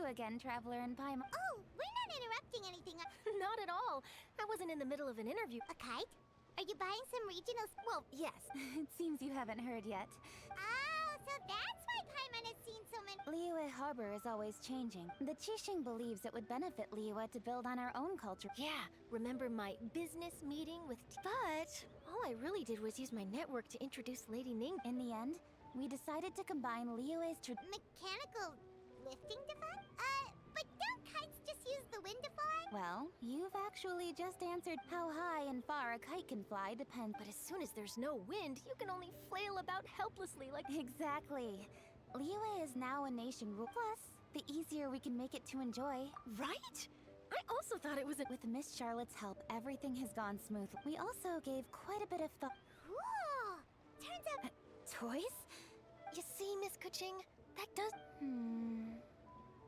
again, Traveler and Paimon. Oh, we're not interrupting anything. Not at all. I wasn't in the middle of an interview. A kite? Are you buying some regionals? Well, yes. It seems you haven't heard yet. Oh, so that's why Paimon has seen so many. Liyue Harbor is always changing. The Qixing believes it would benefit Liyue to build on our own culture. Yeah, remember my business meeting with but all I really did was use my network to introduce Lady Ning. In the end, we decided to combine Liyue's Mechanical lifting device? But don't kites just use the wind to fly? Well, you've actually just answered how high and far a kite can fly depends. But as soon as there's no wind, you can only flail about helplessly like... Exactly. Liyue is now a nation rule. Plus, the easier we can make it to enjoy. Right? I also thought it was With Miss Charlotte's help, everything has gone smooth. We also gave quite a bit of thought. Cool! Turns out... Toys? You see, Miss Kuching, that does...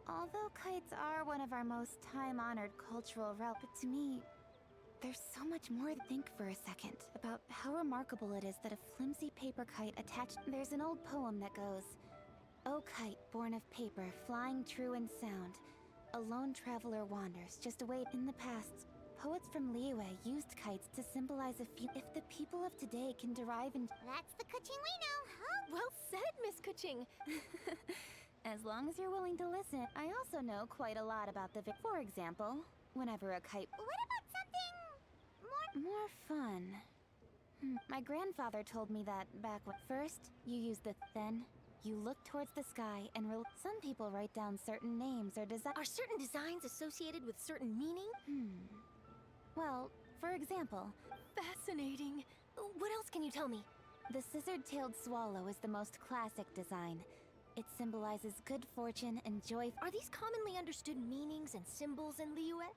Although kites are one of our most time-honored cultural relics, but to me, there's so much more to think for a second about how remarkable it is that a flimsy paper kite attached... There's an old poem that goes, "O kite born of paper, flying true and sound, a lone traveler wanders, just away in the past." Poets from Liyue used kites to symbolize a few... If the people of today can derive and... That's the Kuching we know, huh? Well said, Miss Kuching. As long as you're willing to listen, I also know quite a lot about the... For example, whenever a kite... What about something More fun. My grandfather told me that back when... First, you use the... Then, you look towards the sky and... Some people write down certain names or designs... Are certain designs associated with certain meaning? Well, for example... Fascinating. What else can you tell me? The scissored-tailed swallow is the most classic design. It symbolizes good fortune and joy... Are these commonly understood meanings and symbols in Liyue?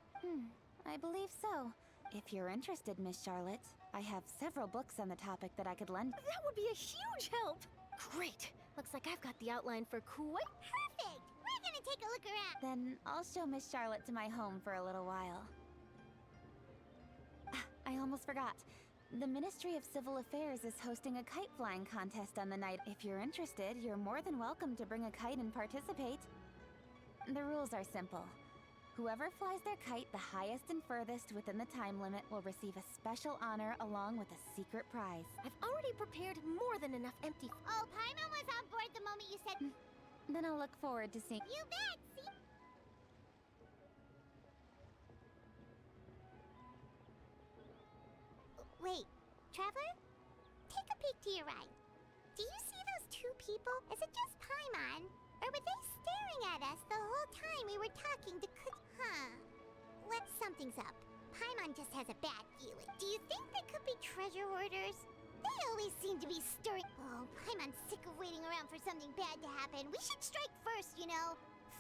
I believe so. If you're interested, Miss Charlotte, I have several books on the topic that I could lend... That would be a huge help! Great! Looks like I've got the outline for quite... Perfect! We're gonna take a look around. Then I'll show Miss Charlotte to my home for a little while. I almost forgot. The Ministry of Civil Affairs is hosting a kite flying contest on the night. If you're interested, you're more than welcome to bring a kite and participate. The rules are simple. Whoever flies their kite the highest and furthest within the time limit will receive a special honor along with a secret prize. I've already prepared more than enough empty... Oh, Paimon was on board the moment you said... Then I'll look forward to seeing... You bet, see? Wait, Traveler? Take a peek to your right. Do you see those two people? Is it just Paimon? Or were they staring at us the whole time we were talking to Something's up. Paimon just has a bad feeling. Do you think they could be treasure hoarders? They always seem to be stirring... Oh, Paimon's sick of waiting around for something bad to happen. We should strike first, you know.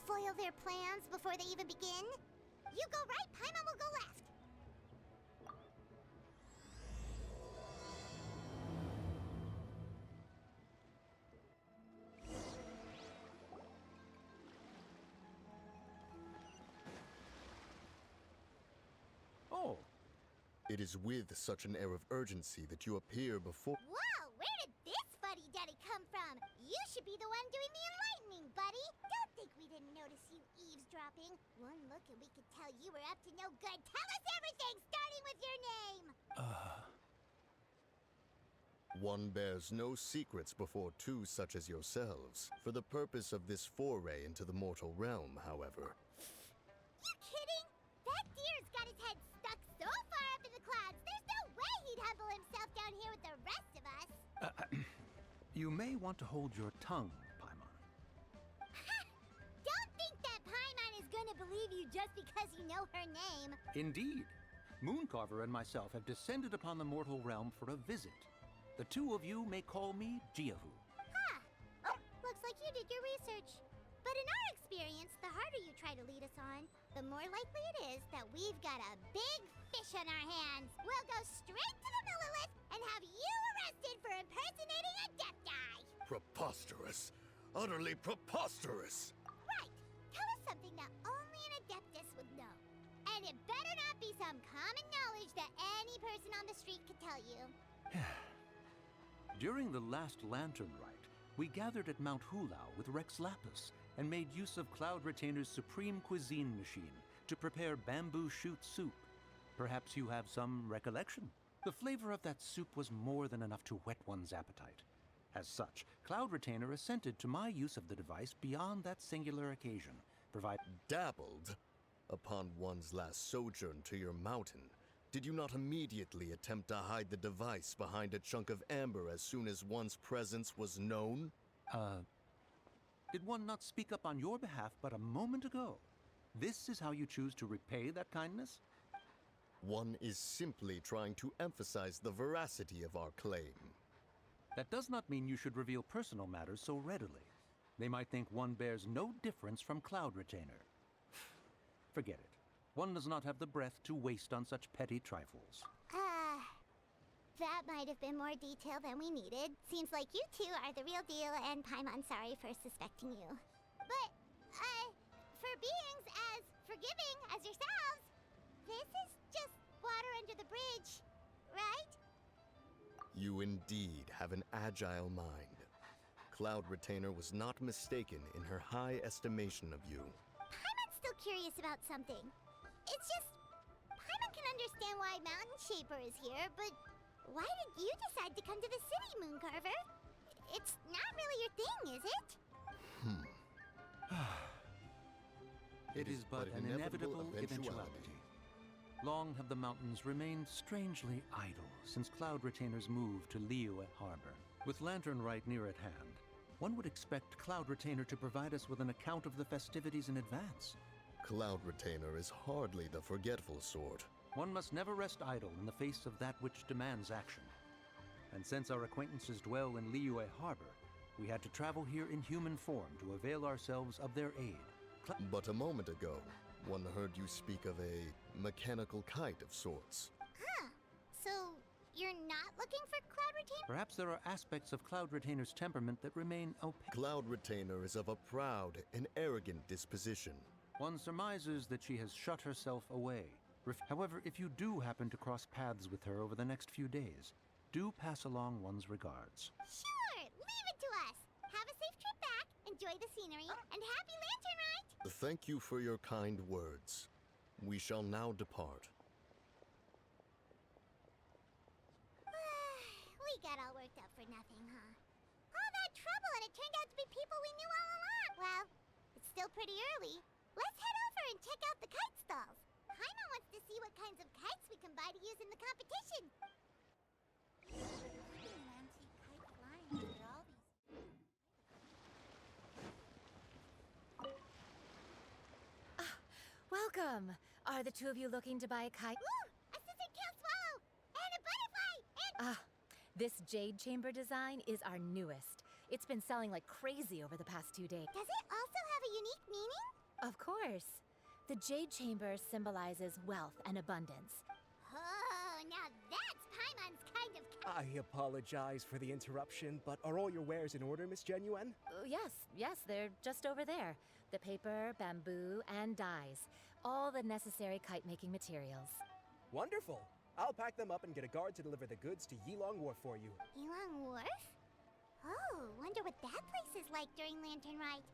Foil their plans before they even begin. You go right, Paimon will go left. Oh. It is with such an air of urgency that you appear before... Whoa, where did this fuddy-duddy come from? You should be the one doing the enlightening, buddy. Don't think we didn't notice you eavesdropping. One look and we could tell you were up to no good. Tell us everything, starting with your name. One bears no secrets before two such as yourselves. For the purpose of this foray into the mortal realm, however... You kidding? That deer's got his head stuck so far up in the clouds, there's no way he'd humble himself down here with the rest of us. You may want to hold your tongue, Paimon. Don't think that Paimon is gonna believe you just because you know her name. Indeed. Mooncarver and myself have descended upon the mortal realm for a visit. The two of you may call me Jiahu. Looks like you did your research. But in our experience, the harder you try to lead us on, the more likely it is that we've got a big fish on our hands. We'll go straight to the Millilith and have you arrested for impersonating a Death-Eye. Preposterous! Utterly preposterous! Right. Tell us something that only an Adeptus would know. And it better not be some common knowledge that any person on the street could tell you. During the last lantern rite, we gathered at Mount Hulao with Rex Lapis and made use of Cloud Retainer's supreme cuisine machine to prepare bamboo shoot soup. Perhaps you have some recollection. The flavor of that soup was more than enough to whet one's appetite. As such, Cloud Retainer assented to my use of the device beyond that singular occasion, Dabbled? Upon one's last sojourn to your mountain, did you not immediately attempt to hide the device behind a chunk of amber as soon as one's presence was known? Did one not speak up on your behalf but a moment ago? This is how you choose to repay that kindness? One is simply trying to emphasize the veracity of our claim. That does not mean you should reveal personal matters so readily. They might think one bears no difference from Cloud Retainer. Forget it. One does not have the breath to waste on such petty trifles. That might have been more detail than we needed. Seems like you two are the real deal, and Paimon's sorry for suspecting you. But, for beings as forgiving as yourselves, this is just water under the bridge, right? You indeed have an agile mind. Cloud Retainer was not mistaken in her high estimation of you. Paimon's still curious about something. It's just, Paimon can understand why Mountain Shaper is here, but why did you decide to come to the city, Mooncarver? It's not really your thing, is it? It is but an inevitable eventuality. Long have the mountains remained strangely idle since Cloud Retainer's move to Liyue Harbor. With Lantern Rite near at hand, one would expect Cloud Retainer to provide us with an account of the festivities in advance. Cloud Retainer is hardly the forgetful sort. One must never rest idle in the face of that which demands action. And since our acquaintances dwell in Liyue Harbor, we had to travel here in human form to avail ourselves of their aid. But a moment ago, one heard you speak of a mechanical kite of sorts. So, you're not looking for Cloud Retainer? Perhaps there are aspects of Cloud Retainer's temperament that remain opaque. Cloud Retainer is of a proud and arrogant disposition. One surmises that she has shut herself away. However, if you do happen to cross paths with her over the next few days, do pass along one's regards. Sure, leave it to us. Have a safe trip back, enjoy the scenery, and happy Lantern Rite! Thank you for your kind words. We shall now depart. We got all worked up for nothing, huh? All that trouble, and it turned out to be people we knew all along. Well, it's still pretty early. Let's head over and check out the kite stalls. Paimon wants to see what kinds of kites we can buy to use in the competition. Welcome! Are the two of you looking to buy a kite? Ooh, a scissor-tail swallow! And a butterfly! And This jade chamber design is our newest. It's been selling like crazy over the past 2 days. does it also have a unique meaning? Of course. The jade chamber symbolizes wealth and abundance. Oh, now that's Paimon's kind of I apologize for the interruption, but are all your wares in order, Miss Genuine? Yes, they're just over there. The paper, bamboo, and dyes. All the necessary kite-making materials. Wonderful! I'll pack them up and get a guard to deliver the goods to Yilong Wharf for you. Yilong Wharf? Oh, wonder what that place is like during Lantern Rite.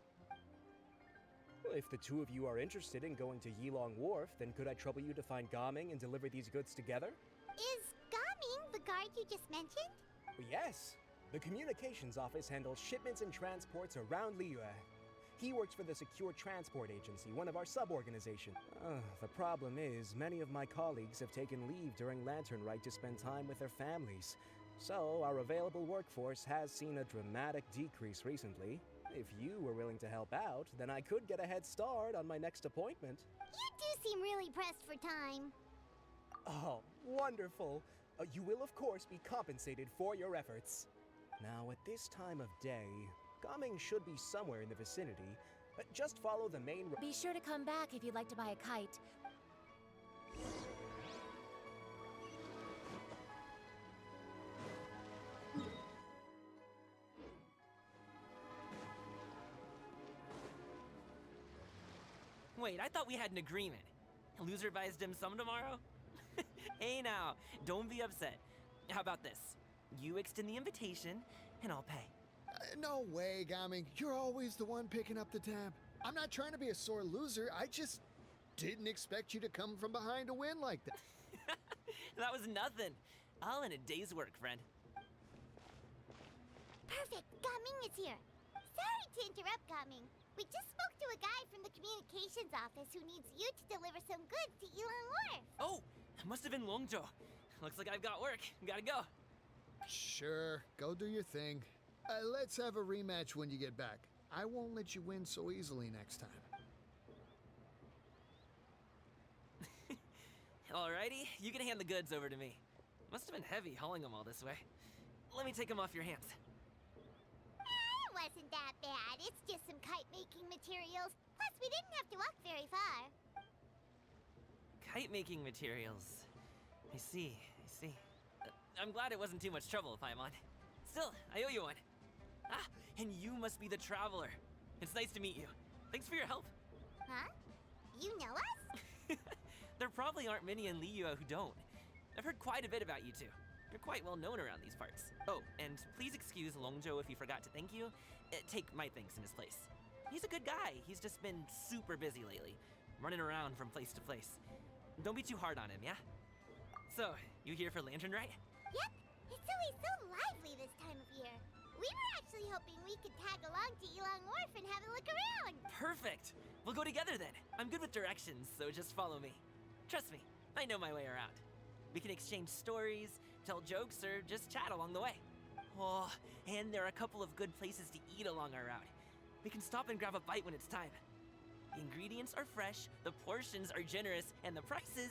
If the two of you are interested in going to Yilong Wharf, then could I trouble you to find Gaming and deliver these goods together? Is Gaming the guard you just mentioned? Yes! The communications office handles shipments and transports around Liyue. He works for the Secure Transport Agency, one of our sub-organizations. The problem is, many of my colleagues have taken leave during Lantern Rite to spend time with their families. So, our available workforce has seen a dramatic decrease recently. If you were willing to help out, then I could get a head start on my next appointment. You do seem really pressed for time. Oh, wonderful! You will, of course, be compensated for your efforts. Now, at this time of day, Gaming should be somewhere in the vicinity. Just follow the main road. Be sure to come back if you'd like to buy a kite. Wait, I thought we had an agreement. Loser buys dim sum tomorrow? Hey now, don't be upset. How about this? You extend the invitation, and I'll pay. No way, Gaming. You're always the one picking up the tab. I'm not trying to be a sore loser. I just didn't expect you to come from behind to win like that. That was nothing. All in a day's work, friend. Perfect. Gaming is here. Sorry to interrupt, Gaming. We just spoke to a guy from the communications office who needs you to deliver some goods to Elan Wharf. Oh, it must have been Longzhou. Looks like I've got work. Gotta go. Sure, go do your thing. Let's have a rematch when you get back. I won't let you win so easily next time. Alrighty, you can hand the goods over to me. Must have been heavy hauling them all this way. Let me take them off your hands. It wasn't that bad. It's just some kite-making materials. Plus, we didn't have to walk very far. Kite-making materials. I see. I'm glad it wasn't too much trouble, Paimon. Still, I owe you one. Ah, and you must be the traveler. It's nice to meet you. Thanks for your help. Huh? You know us? There probably aren't many in Liyue who don't. I've heard quite a bit about you two. You're quite well known around these parts. Oh, and please excuse Longzhou if he forgot to thank you. Take my thanks in his place. He's a good guy. He's just been super busy lately, running around from place to place. Don't be too hard on him, yeah? So, you here for Lantern, right? Yep. It's always so lively this time of year. We were actually hoping we could tag along to Elan Wharf and have a look around. Perfect. We'll go together then. I'm good with directions, so just follow me. Trust me, I know my way around. We can exchange stories, tell jokes, or just chat along the way. Oh, and there are a couple of good places to eat along our route. We can stop and grab a bite when it's time. The ingredients are fresh, the portions are generous, and the prices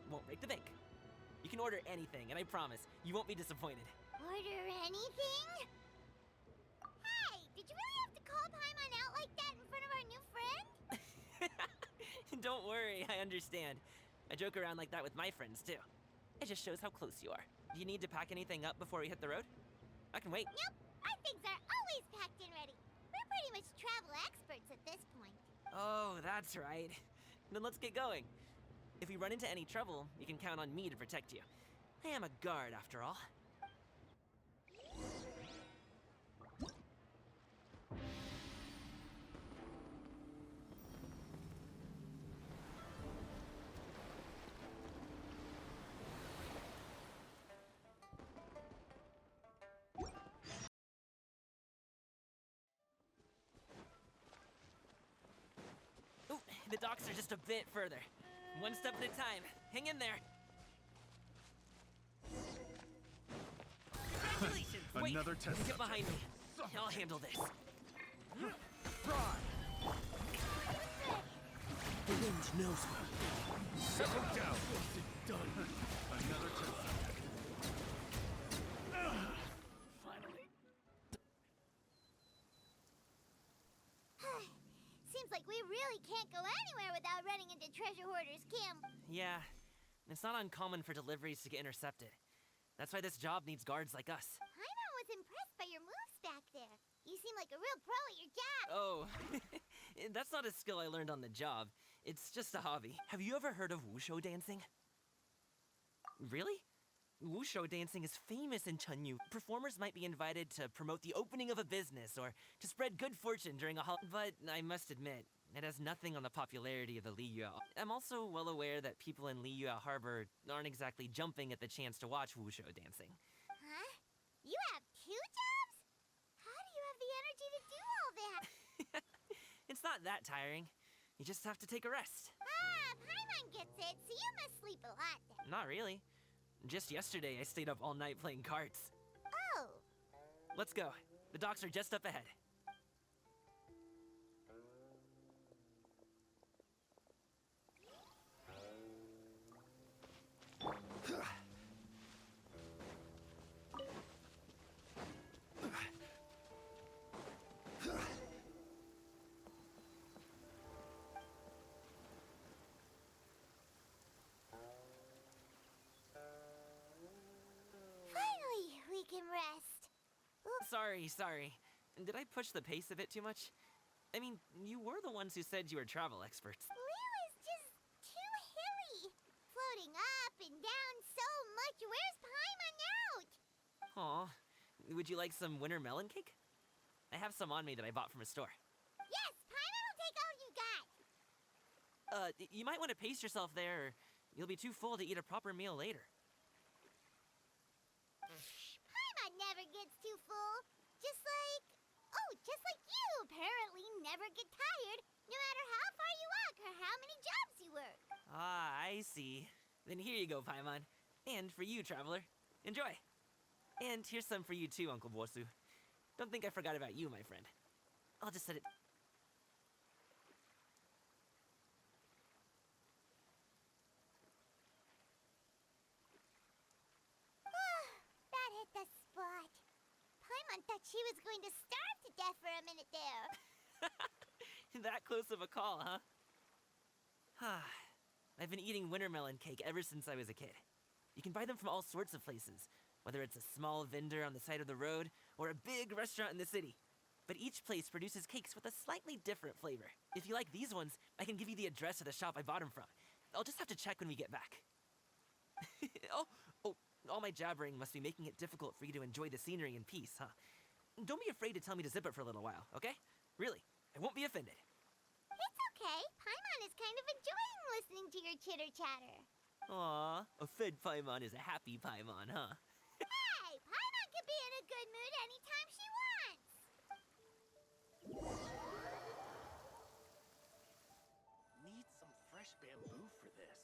won't break the bank. You can order anything, and I promise, you won't be disappointed. Order anything? Hey, did you really have to call Paimon out like that in front of our new friend? Don't worry, I understand. I joke around like that with my friends, too. It just shows how close you are. Do you need to pack anything up before we hit the road? I can wait. Nope, our things are always packed and ready. We're pretty much travel experts at this point. Oh, that's right. Then let's get going. If we run into any trouble, you can count on me to protect you. I am a guard, after all. Ooh, the docks are just a bit further. One step at a time. Hang in there. Congratulations! Wait, Another test get behind me. I'll handle this. The wind knows me. Settle down. Done. Another test. Finally. Seems like we really can't go anywhere without running into treasure hoarders, Kim. Yeah, it's not uncommon for deliveries to get intercepted. That's why this job needs guards like us. Paimon was impressed by your moves back there. You seem like a real pro at your job. Oh, that's not a skill I learned on the job. It's just a hobby. Have you ever heard of wushu dancing? Really? Wushu dancing is famous in Chengyu. Performers might be invited to promote the opening of a business or to spread good fortune during a holiday. But I must admit, it has nothing on the popularity of the Liyue. I'm also well aware that people in Liyue Harbor aren't exactly jumping at the chance to watch wushu dancing. Huh? You have 2 jobs? How do you have the energy to do all that? It's not that tiring. You just have to take a rest. Ah, Paimon gets it, so you must sleep a lot then. Not really. Just yesterday, I stayed up all night playing cards. Oh. Let's go. The docks are just up ahead. Finally, we can rest. Sorry. Did I push the pace a bit too much? I mean, you were the ones who said you were travel experts. Liyue is just too hilly. Floating up and down so much. Where's Paimon out? Aw, would you like some winter melon cake? I have some on me that I bought from a store. Yes, Paimon will take all you got. You might want to pace yourself there, or you'll be too full to eat a proper meal later. Paimon never gets too full. Just like you apparently never get tired, no matter how far you walk or how many jobs you work. Ah, I see. Then here you go, Paimon. And for you, Traveler. Enjoy. And here's some for you too, Uncle Bosu. Don't think I forgot about you, my friend. I'll just set it... That hit the spot. Paimon thought she was going to starve to death for a minute there. That close of a call, huh? I've been eating wintermelon cake ever since I was a kid. You can buy them from all sorts of places, whether it's a small vendor on the side of the road or a big restaurant in the city. But each place produces cakes with a slightly different flavor. If you like these ones, I can give you the address of the shop I bought them from. I'll just have to check when we get back. Oh, all my jabbering must be making it difficult for you to enjoy the scenery in peace, huh? Don't be afraid to tell me to zip it for a little while, okay? Really, I won't be offended. It's okay. Paimon is kind of enjoying listening to your chitter-chatter. Aw, a fed Paimon is a happy Paimon, huh? Hey, Paimon can be in a good mood anytime she wants. Need some fresh bamboo for this.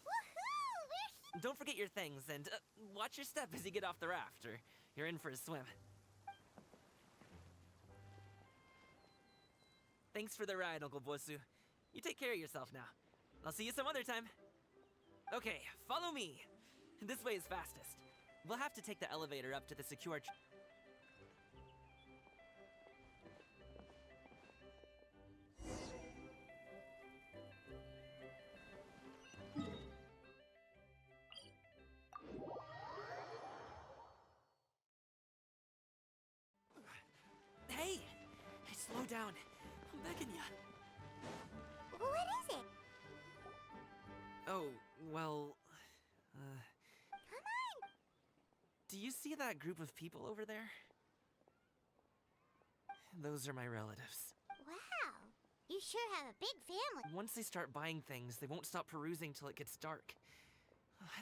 Woohoo! We're here! Don't forget your things, and watch your step as you get off the raft, or you're in for a swim. Thanks for the ride, Uncle Bosu. You take care of yourself now. I'll see you some other time. Okay, follow me. This way is fastest. We'll have to take the elevator up to the secure... Hey! Slow down. I'm begging ya. What is it? Oh, well... Come on! Do you see that group of people over there? Those are my relatives. Wow! You sure have a big family. Once they start buying things, they won't stop perusing till it gets dark.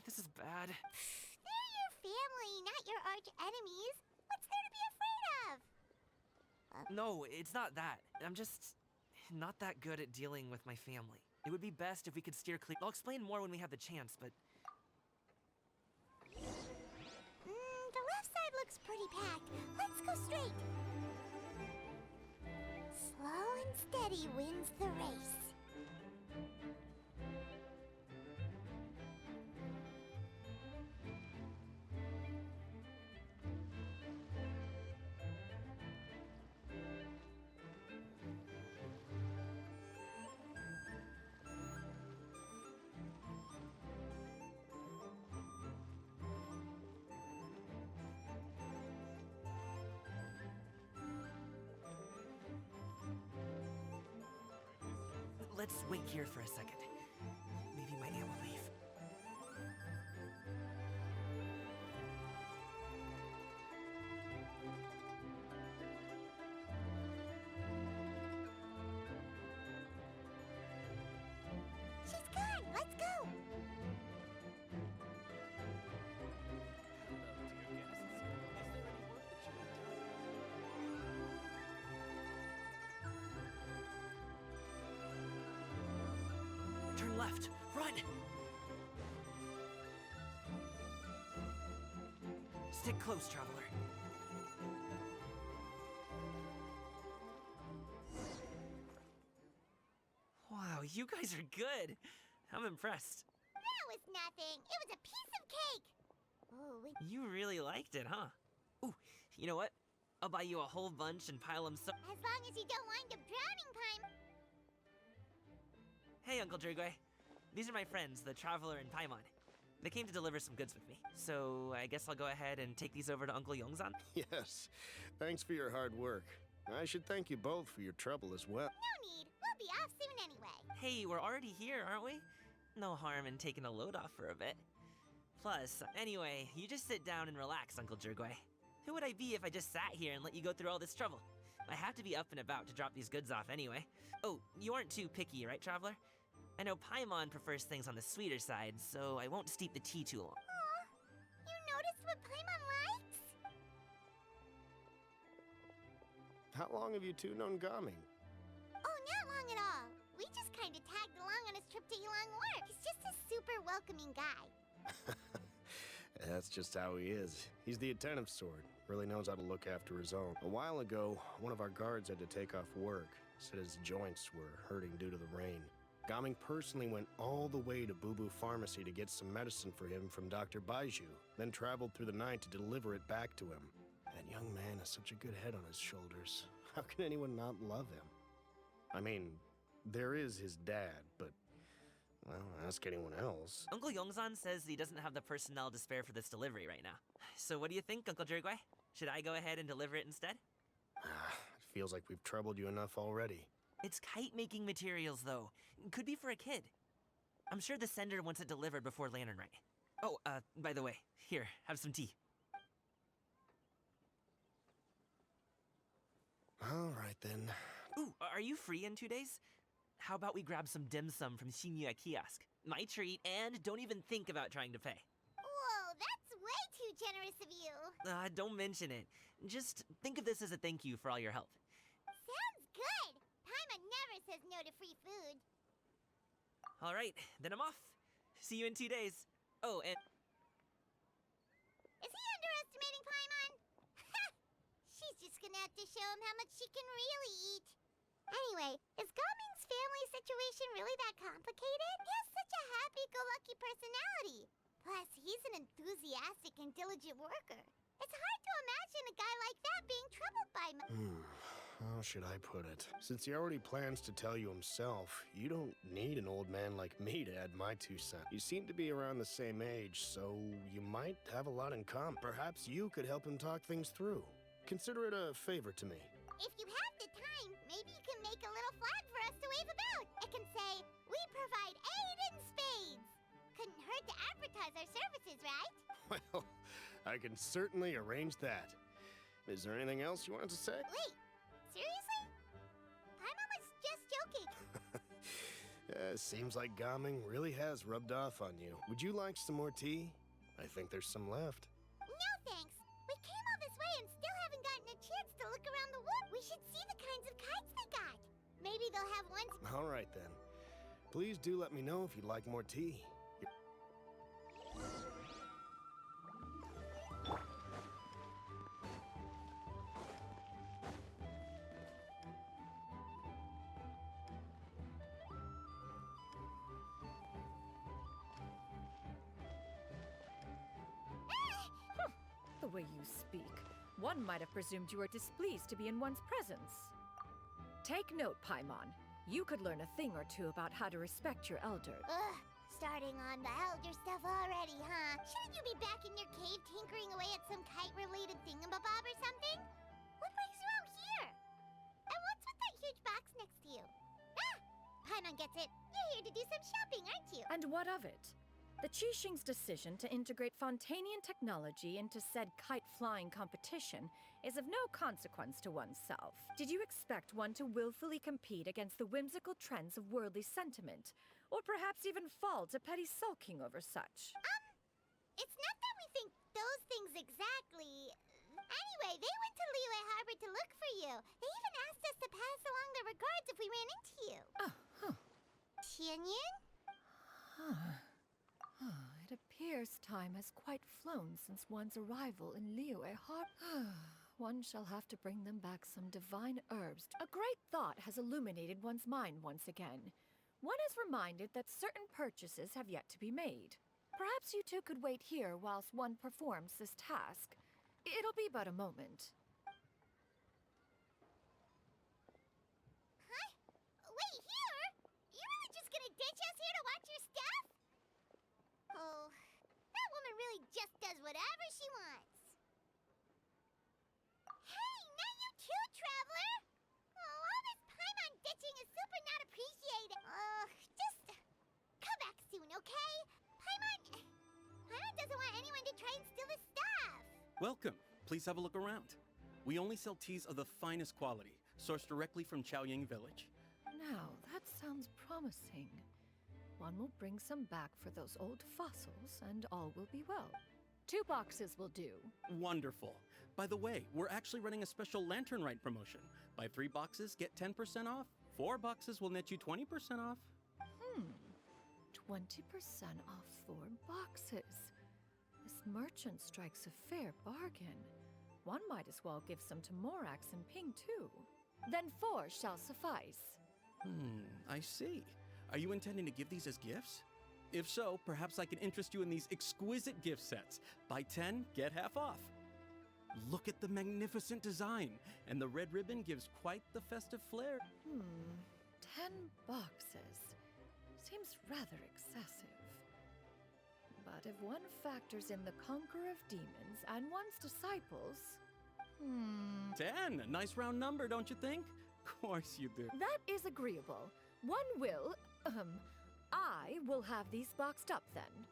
This is bad. They're your family, not your arch enemies. What's there to be afraid of? No, it's not that. I'm just not that good at dealing with my family. It would be best if we could steer clear. I'll explain more when we have the chance, but... The left side looks pretty packed. Let's go straight. Slow and steady wins the race. Let's wait here for a second. Maybe my aunt will leave. She's gone. Let's go. Turn left. Run! Stick close, traveler. Wow, you guys are good. I'm impressed. That was nothing. It was a piece of cake. Oh, You really liked it, huh? Ooh, you know what? I'll buy you a whole bunch and pile them so... as long as you don't wind up drowning, Paimon. Hey, Uncle Drigway. These are my friends, the Traveler and Paimon. They came to deliver some goods with me. So I guess I'll go ahead and take these over to Uncle Yongzan. Yes. Thanks for your hard work. I should thank you both for your trouble as well. No need. We'll be off soon anyway. Hey, we're already here, aren't we? No harm in taking a load off for a bit. Plus, anyway, you just sit down and relax, Uncle Jergway. Who would I be if I just sat here and let you go through all this trouble? I have to be up and about to drop these goods off anyway. Oh, you aren't too picky, right, Traveler? I know Paimon prefers things on the sweeter side, so I won't steep the tea too long. Aw, you noticed what Paimon likes? How long have you two known Gaming? Oh, not long at all. We just kind of tagged along on his trip to Yulong Work. He's just a super welcoming guy. That's just how he is. He's the attentive sort. Really knows how to look after his own. A while ago, one of our guards had to take off work. Said his joints were hurting due to the rain. Gaming personally went all the way to Boo Boo Pharmacy to get some medicine for him from Dr. Baiju, then traveled through the night to deliver it back to him. That young man has such a good head on his shoulders. How can anyone not love him? I mean, there is his dad, but, well, ask anyone else. Uncle Yongzan says he doesn't have the personnel to spare for this delivery right now. So what do you think, Uncle Jergway? Should I go ahead and deliver it instead? It feels like we've troubled you enough already. It's kite-making materials, though. Could be for a kid. I'm sure the sender wants it delivered before Lantern Right. Oh, by the way, here, have some tea. All right, then. Ooh, are you free in 2 days? How about we grab some dim sum from Shinya Kiosk? My treat, and don't even think about trying to pay. Whoa, that's way too generous of you. Don't mention it. Just think of this as a thank you for all your help. Sounds good. Paimon never says no to free food. All right, then I'm off. See you in 2 days. Oh, and... Is he underestimating Paimon? She's just gonna have to show him how much she can really eat. Anyway, is Gaming's family situation really that complicated? He has such a happy-go-lucky personality. Plus, he's an enthusiastic and diligent worker. It's hard to imagine a guy like that being troubled by How should I put it? Since he already plans to tell you himself, you don't need an old man like me to add my 2 cents. You seem to be around the same age, so you might have a lot in common. Perhaps you could help him talk things through. Consider it a favor to me. If you have the time, maybe you can make a little flag for us to wave about. It can say, "We provide aid in spades." Couldn't hurt to advertise our services, right? Well, I can certainly arrange that. Is there anything else you wanted to say? Wait, seriously? Paimon was just joking. Seems like Gaming really has rubbed off on you. Would you like some more tea? I think there's some left. No thanks. We came all this way and still haven't gotten a chance to look around the wood. We should see the kinds of kites they got. Maybe they'll have ones... All right, then. Please do let me know if you'd like more tea. The way you speak, one might have presumed you were displeased to be in one's presence. Take note, Paimon. You could learn a thing or two about how to respect your elders. Ugh, starting on the elder stuff already, huh? Shouldn't you be back in your cave tinkering away at some kite-related thingamabob or something? What brings you out here? And what's with that huge box next to you? Ah! Paimon gets it. You're here to do some shopping, aren't you? And what of it? The Qixing's decision to integrate Fontainian technology into said kite-flying competition is of no consequence to oneself. Did you expect one to willfully compete against the whimsical trends of worldly sentiment, or perhaps even fall to petty sulking over such? It's not that we think those things exactly. Anyway, they went to Liyue Harbor to look for you. They even asked us to pass along their regards if we ran into you. Tianyin? It appears time has quite flown since one's arrival in Liyue Harbor. One shall have to bring them back some divine herbs. A great thought has illuminated one's mind once again. One is reminded that certain purchases have yet to be made. Perhaps you two could wait here whilst one performs this task. It'll be but a moment. Huh? Wait, here? You're really just gonna ditch us here to watch your stuff? Oh, that woman really just does whatever she wants. Hey, not you too, Traveler! Oh, all this Paimon ditching is super not appreciated. Just come back soon, okay? Paimon doesn't Welcome. Please have a look around. We only sell teas of the finest quality, sourced directly from Chaoying Village. Now, that sounds promising. One will bring some back for those old fossils, and all will be well. 2 boxes will do. Wonderful. By the way, we're actually running a special Lantern Rite promotion. Buy 3 boxes, get 10% off. 4 boxes will net you 20% off. 20% off 4 boxes. This merchant strikes a fair bargain. One might as well give some to Morax and Ping, too. Then 4 shall suffice. I see. Are you intending to give these as gifts? If so, perhaps I can interest you in these exquisite gift sets. Buy 10, get half off. Look at the magnificent design, and the red ribbon gives quite the festive flair. 10 boxes. Seems rather excessive. But if one factors in the conqueror of demons and one's disciples... 10! A nice round number, don't you think? Of course you do. That is agreeable. One will... I will have these boxed up then.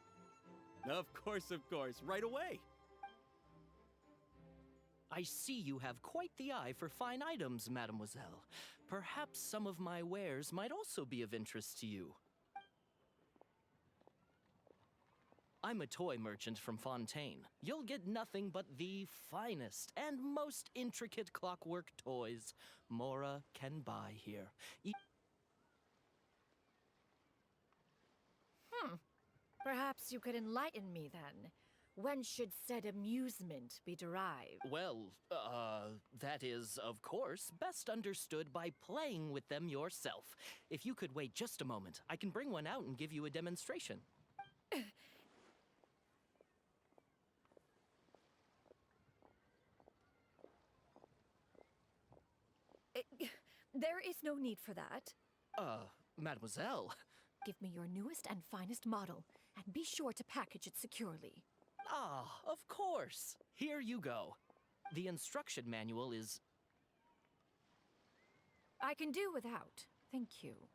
Of course, right away. I see you have quite the eye for fine items, mademoiselle. Perhaps some of my wares might also be of interest to you. I'm a toy merchant from Fontaine. You'll get nothing but the finest and most intricate clockwork toys Mora can buy here. Perhaps you could enlighten me then. When should said amusement be derived? Well, that is, of course, best understood by playing with them yourself. If you could wait just a moment, I can bring one out and give you a demonstration. There is no need for that. Mademoiselle. Give me your newest and finest model, and be sure to package it securely. Ah, of course. Here you go. The instruction manual is... I can do without. Thank you.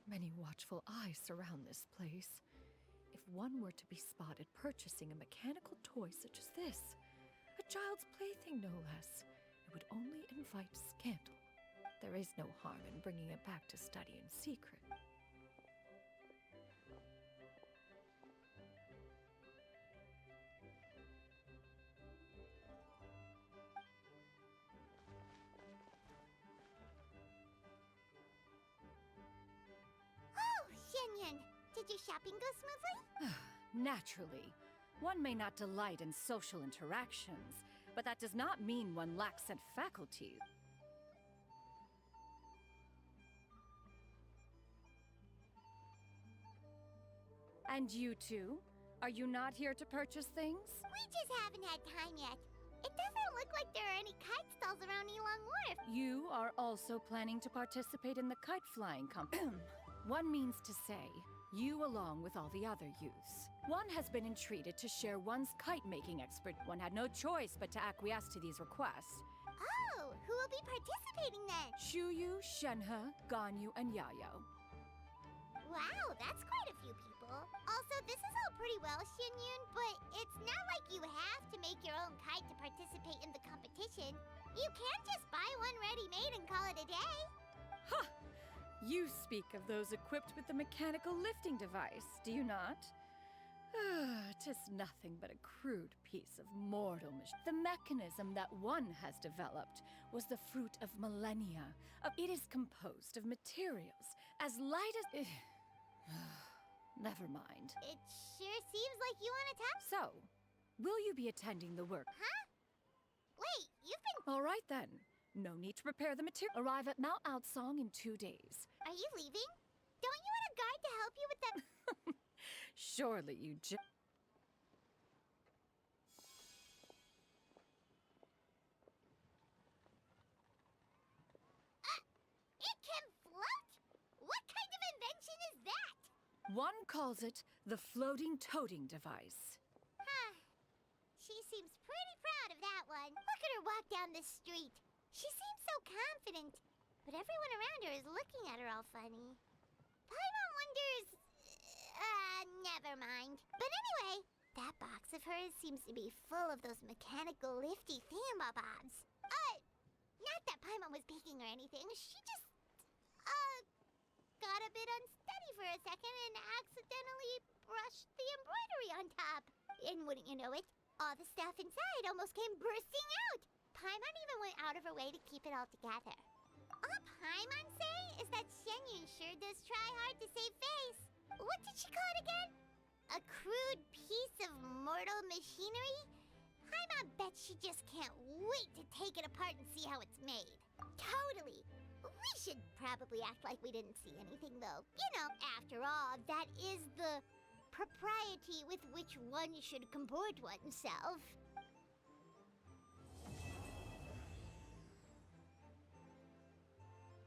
Many watchful eyes surround this place. If one were to be spotted purchasing a mechanical toy such as this, a child's plaything no less, it would only invite scandal. There is no harm in bringing it back to study in secret. Did your shopping go smoothly? Naturally. One may not delight in social interactions, but that does not mean one lacks said faculties. And you two? Are you not here to purchase things? We just haven't had time yet. It doesn't look like there are any kite stalls around Elong Wharf. You are also planning to participate in the kite flying competition. One means to say, you along with all the other youths. One has been entreated to share one's kite-making expert. One had no choice but to acquiesce to these requests. Oh, who will be participating then? Shuyu, Shenhe, Ganyu, and Yayo. Wow, that's quite a few people. Also, this is all pretty well, Xinyun, but it's not like you have to make your own kite to participate in the competition. You can't just buy one ready-made and call it a day. Ha! You speak of those equipped with the mechanical lifting device, do you not? 'Tis nothing but a crude piece of mortal machine. The mechanism that one has developed was the fruit of millennia. It is composed of materials as light as... Never mind. It sure seems like you want to tap... So, will you be attending the work? Huh? Wait, you've been... All right then. No need to prepare the material. Arrive at Mount Outsong in 2 days. Are you leaving? Don't you want a guide to help you with that? Surely you It can float? What kind of invention is that? One calls it the floating toting device. Huh. She seems pretty proud of that one. Look at her walk down the street. She seems so confident, but everyone around her is looking at her all funny. Paimon wonders... never mind. But anyway, That box of hers seems to be full of those mechanical lifty thingamabobs. Not that Paimon was peeking or anything. She just, got a bit unsteady for a second and accidentally brushed the embroidery on top. And wouldn't you know it, all the stuff inside almost came bursting out. Paimon even went out of her way to keep it all together. All Paimon say is that Shenyun sure does try hard to save face. What did she call it again? A crude piece of mortal machinery? Paimon bets she just can't wait to take it apart and see how it's made. Totally. We should probably act like we didn't see anything, though. You know, after all, that is the propriety with which one should comport oneself.